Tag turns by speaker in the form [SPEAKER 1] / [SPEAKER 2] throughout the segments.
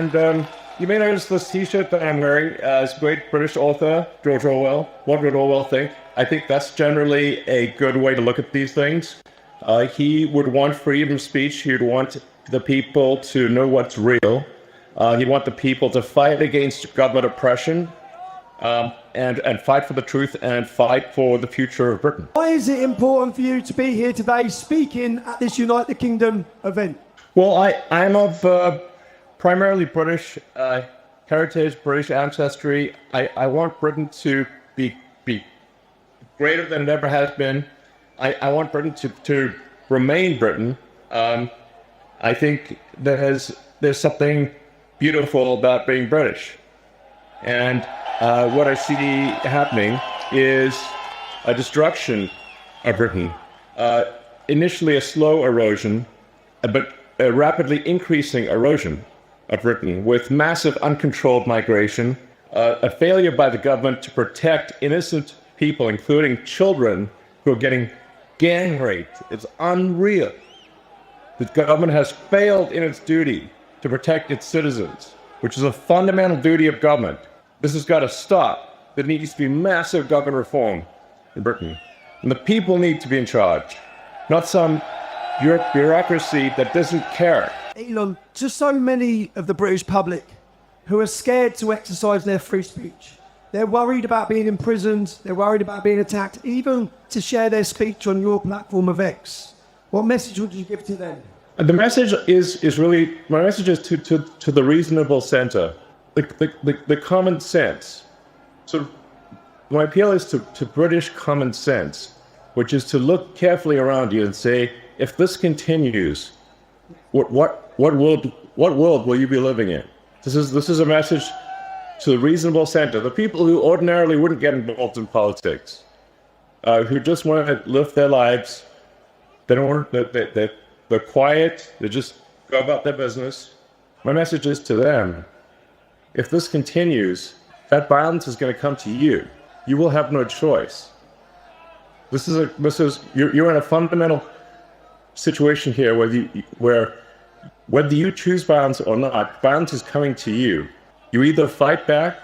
[SPEAKER 1] And you may notice this T-shirt that I'm wearing is great British author George Orwell. What would Orwell think? I think that's generally a good way to look at these things. He would want freedom of speech. He would want the people to know what's real. He'd want the people to fight against government oppression and fight for the truth and fight for the future of Britain.
[SPEAKER 2] Why is it important for you to be here today speaking at this United Kingdom event?
[SPEAKER 1] Well, I'm of primarily British heritage, British ancestry. I want Britain to be greater than it ever has been. I want Britain to remain Britain. I think there's something beautiful about being British. And what I see happening is a destruction of Britain. Initially a slow erosion, but a rapidly increasing erosion of Britain with massive uncontrolled migration, a failure by the government to protect innocent people, including children who are getting gang raped. It's unreal. The government has failed in its duty to protect its citizens, which is a fundamental duty of government. This has got to stop. There needs to be massive government reform in Britain. And the people need to be in charge, not some bureaucracy that doesn't care.
[SPEAKER 2] Elon, to so many of the British public who are scared to exercise their free speech, they're worried about being imprisoned, they're worried about being attacked, even to share their speech on your platform of X. What message would you give to them?
[SPEAKER 1] The message is really, my message is to the reasonable center, the common sense. So my appeal is to British common sense, which is to look carefully around you and say, if this continues, what world will you be living in? This is a message to the reasonable center, the people who ordinarily wouldn't get involved in politics, who just want to live their lives. They're quiet. They just go about their business. My message is to them: if this continues, that violence is going to come to you. You will have no choice. You're in a fundamental situation here where whether you choose violence or not, violence is coming to you. You either fight back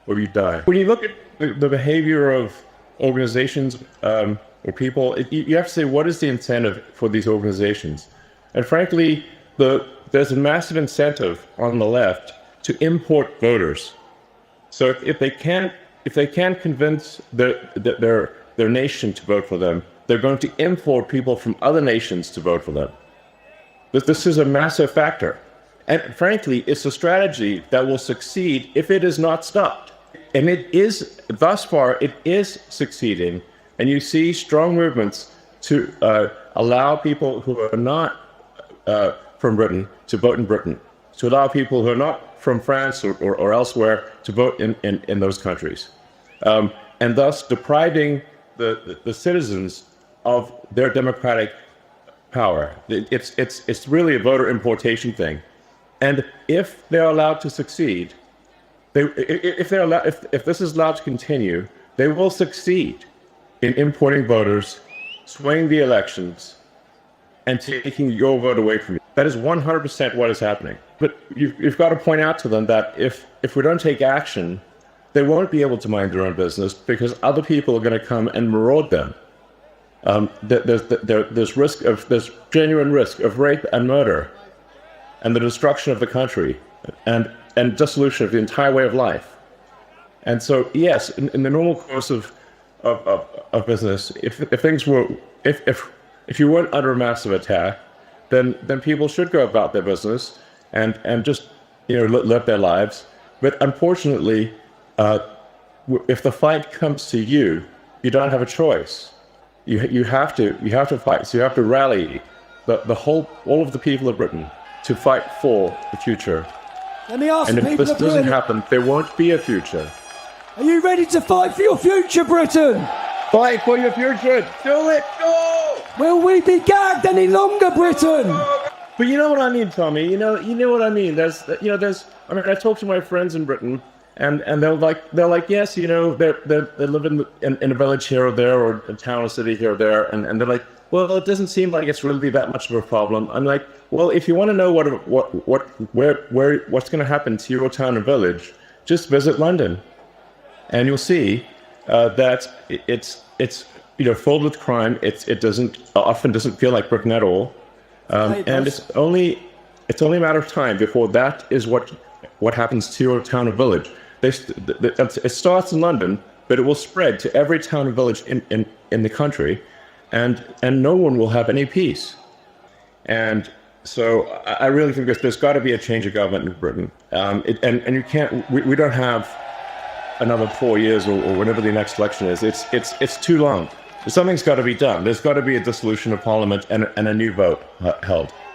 [SPEAKER 1] or you die. When you look at the behavior of organizations or people, you have to say, what is the incentive for these organizations? And frankly, there's a massive incentive on the left to import voters. So if they can't convince their nation to vote for them, they're going to import people from other nations to vote for them. This is a massive factor. And frankly, it's a strategy that will succeed if it is not stopped. And it is, thus far, it is succeeding. And you see strong movements to allow people who are not from Britain to vote in Britain, to allow people who are not from France or elsewhere to vote in those countries. And thus depriving the citizens of their democratic power. It's really a voter importation thing. And if they're allowed to succeed, if this is allowed to continue, they will succeed in importing voters, swaying the elections, and taking your vote away from you. That is 100% what is happening. But you've got to point out to them that if we don't take action, they won't be able to mind their own business because other people are going to come and maraud them. There's genuine risk of rape and murder, and the destruction of the country, and dissolution of the entire way of life. And so, yes, in the normal course of business, if you weren't under a massive attack, then people should go about their business and just live their lives. But unfortunately, if the fight comes to you, you don't have a choice. You have to fight. So you have to rally all of the people of Britain to fight for the future.
[SPEAKER 2] Let me ask
[SPEAKER 1] and if
[SPEAKER 2] people
[SPEAKER 1] this doesn't happen, there won't be a future.
[SPEAKER 2] Are you ready to fight for your future, Britain?
[SPEAKER 1] Fight for your future. Do it. Go.
[SPEAKER 2] Will we be gagged any longer, Britain?
[SPEAKER 1] But you know what I mean, Tommy. You know what I mean. I mean, I talk to my friends in Britain, and they're like, yes, they live in a village here or there, or a town or city here or there, and they're like, well, it doesn't seem like it's really that much of a problem. I'm like, well, if you want to know what's going to happen to your town and village, just visit London, and you'll see that it's filled with crime. It often doesn't feel like Britain at all, and it's only a matter of time before that is what happens to your town or village. It starts in London, but it will spread to every town and village in the country, and no one will have any peace. And so I really think there's got to be a change of government in Britain. And you can't. We don't have another 4 years or whenever the next election is. It's too long. Something's got to be done. There's got to be a dissolution of Parliament and a new vote held.